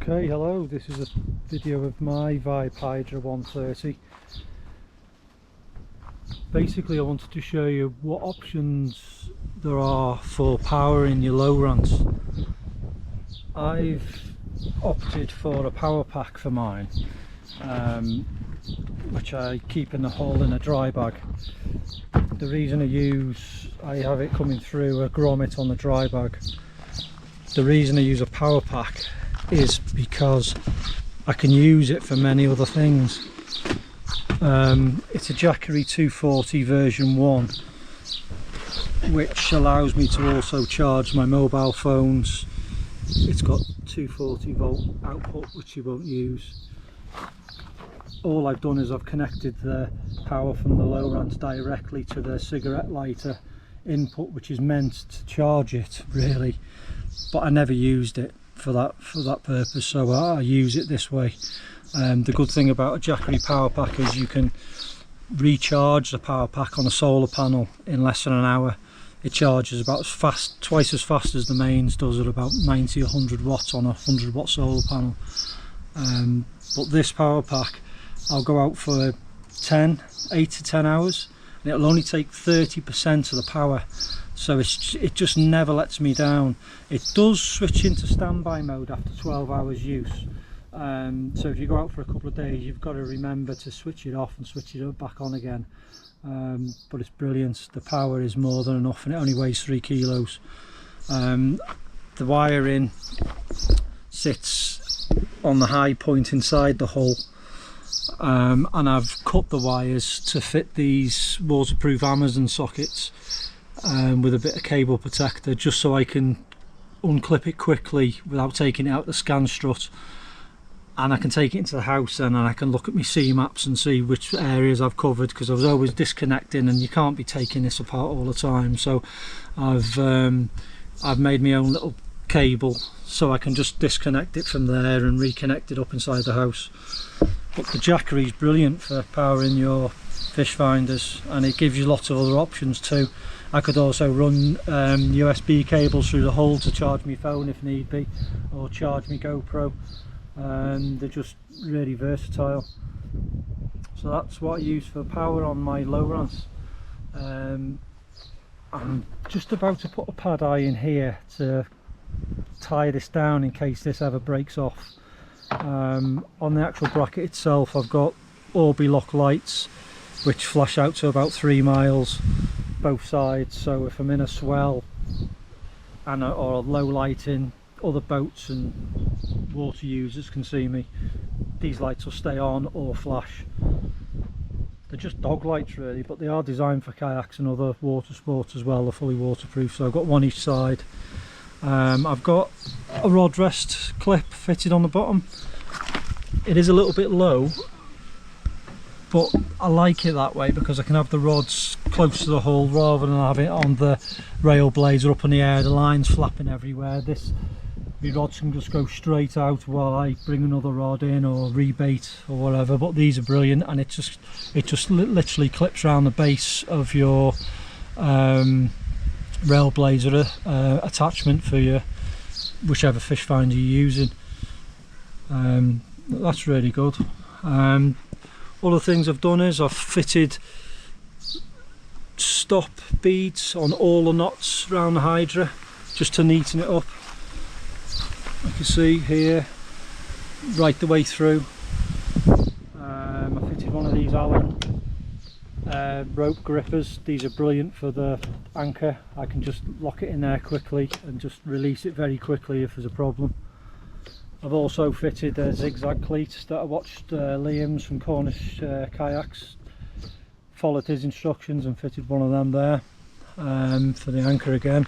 Okay, hello, this is a video of my Vibe Hydra 130. Basically I wanted to show you what options there are for powering your low runs. I've opted for a power pack for mine, which I keep in the hull in a dry bag. The reason I have it coming through a grommet on the dry bag. The reason I use a power pack is because I can use it for many other things. It's a Jackery 240 version 1, which allows me to also charge my mobile phones. It's got 240 volt output, which you won't use. All I've done is I've connected the power from the low runs directly to the cigarette lighter input, which is meant to charge it really, but I never used it for that purpose, so I use it this way. The good thing about a Jackery power pack is you can recharge the power pack on a solar panel in less than an hour. It charges about twice as fast as the mains does, at about 90 or 100 watts on a 100 watt solar panel. But this power pack, I'll go out for 8 to 10 hours and it'll only take 30% of the power, so it just never lets me down. It does switch into standby mode after 12 hours use, so if you go out for a couple of days you've got to remember to switch it off and switch it back on again. But it's brilliant. The power is more than enough and it only weighs 3 kilos. The wiring sits on the high point inside the hull, and I've cut the wires to fit these waterproof Amazon sockets with a bit of cable protector, just so I can unclip it quickly without taking it out the scan strut, and I can take it into the house then, and I can look at my C maps and see which areas I've covered, because I was always disconnecting and you can't be taking this apart all the time. So I've made my own little cable so I can just disconnect it from there and reconnect it up inside the house. But the Jackery is brilliant for powering your fish finders, and it gives you lots of other options too. I could also run USB cables through the hull to charge my phone if need be, or charge my GoPro, and they're just really versatile. So that's what I use for power on my low runs. I'm just about to put a pad eye in here to tie this down in case this ever breaks off. On the actual bracket itself I've got Orbi-Lock lights which flash out to about 3 miles both sides, so if I'm in a swell or a low lighting, other boats and water users can see me, these lights will stay on or flash. They're just dog lights really, but they are designed for kayaks and other water sports as well. They're fully waterproof, so I've got one each side. I've got a rod rest clip fitted on the bottom. It is a little bit low, but I like it that way because I can have the rods close to the hull rather than having it on the rail blades or up in the air, the lines flapping everywhere. The rods can just go straight out while I bring another rod in or rebait or whatever. But these are brilliant, and it just literally clips around the base of your rail blades or attachment for your whichever fish finder you're using. That's really good. Other things I've done is I've fitted stop beads on all the knots around the Hydra just to neaten it up. You can see here right the way through. I fitted one of these Allen rope grippers. These are brilliant for the anchor. I can just lock it in there quickly and just release it very quickly if there's a problem. I've also fitted zigzag cleats that I watched Liam's from Cornish Kayaks, followed his instructions and fitted one of them there for the anchor again.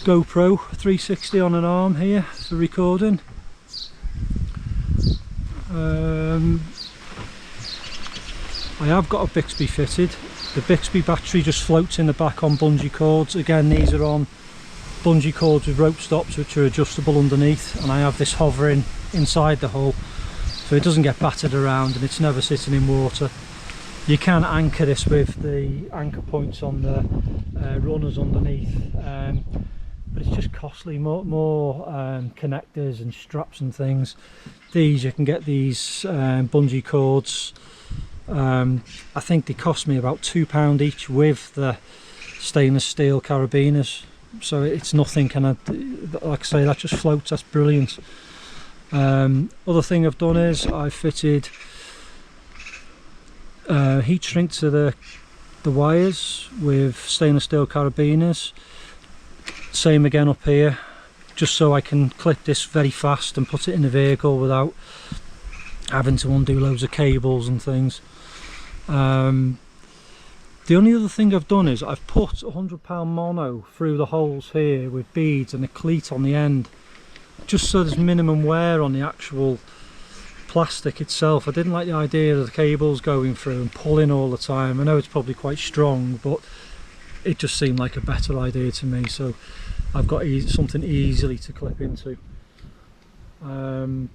GoPro 360 on an arm here for recording. I have got a Bixby fitted. The Bixby battery just floats in the back on bungee cords. Again, these are on bungee cords with rope stops which are adjustable underneath, and I have this hovering inside the hull so it doesn't get battered around and it's never sitting in water. You can anchor this with the anchor points on the runners underneath. but it's just costly. More connectors and straps and things. These, you can get these bungee cords. I think they cost me about £2 each with the stainless steel carabiners, so it's nothing. Like I say, that just floats. That's brilliant. Other thing I've done is I fitted heat shrink to the wires with stainless steel carabiners. Same again up here, just so I can clip this very fast and put it in the vehicle without having to undo loads of cables and things. The only other thing I've done is I've put £100 mono through the holes here with beads and a cleat on the end, just so there's minimum wear on the actual plastic itself. I didn't like the idea of the cables going through and pulling all the time. I know it's probably quite strong, but it just seemed like a better idea to me, so I've got something easily to clip into. The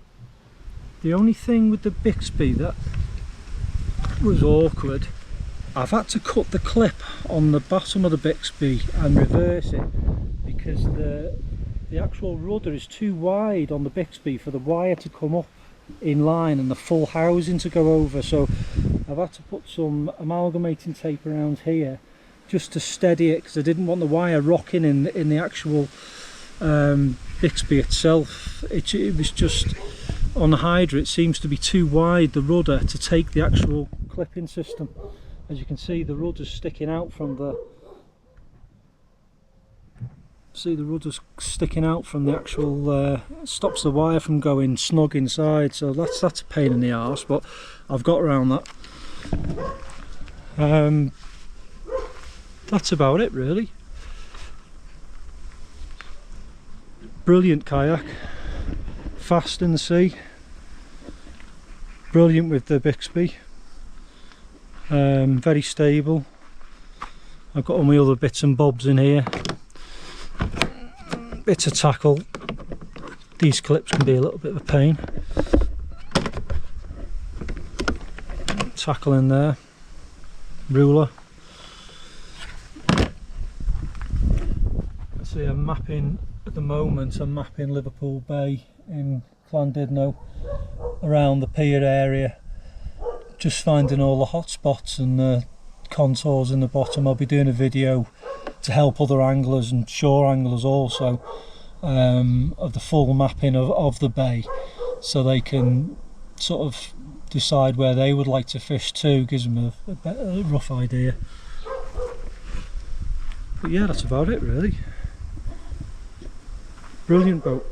only thing with the Bixby that was awkward, I've had to cut the clip on the bottom of the Bixby and reverse it, because the actual rudder is too wide on the Bixby for the wire to come up in line and the full housing to go over. So I've had to put some amalgamating tape around here just to steady it, because I didn't want the wire rocking in the actual Bixby itself. It was just, on the Hydra, it seems to be too wide, the rudder, to take the actual clipping system. As you can see, the rudder's sticking out from the actual stops the wire from going snug inside, so that's a pain in the arse, but I've got around that. That's about it really. Brilliant kayak, fast in the sea, brilliant with the Bixby, very stable. I've got all my other bits and bobs in here, bits of tackle. These clips can be a little bit of a pain. Tackle in there, ruler. See, I'm mapping at the moment. I'm mapping Liverpool Bay in Llandudno, around the pier area, just finding all the hot spots and the contours in the bottom. I'll be doing a video to help other anglers and shore anglers also, of the full mapping of the bay, so they can sort of decide where they would like to fish too. Gives them a rough idea. But yeah, that's about it really. Brilliant boat.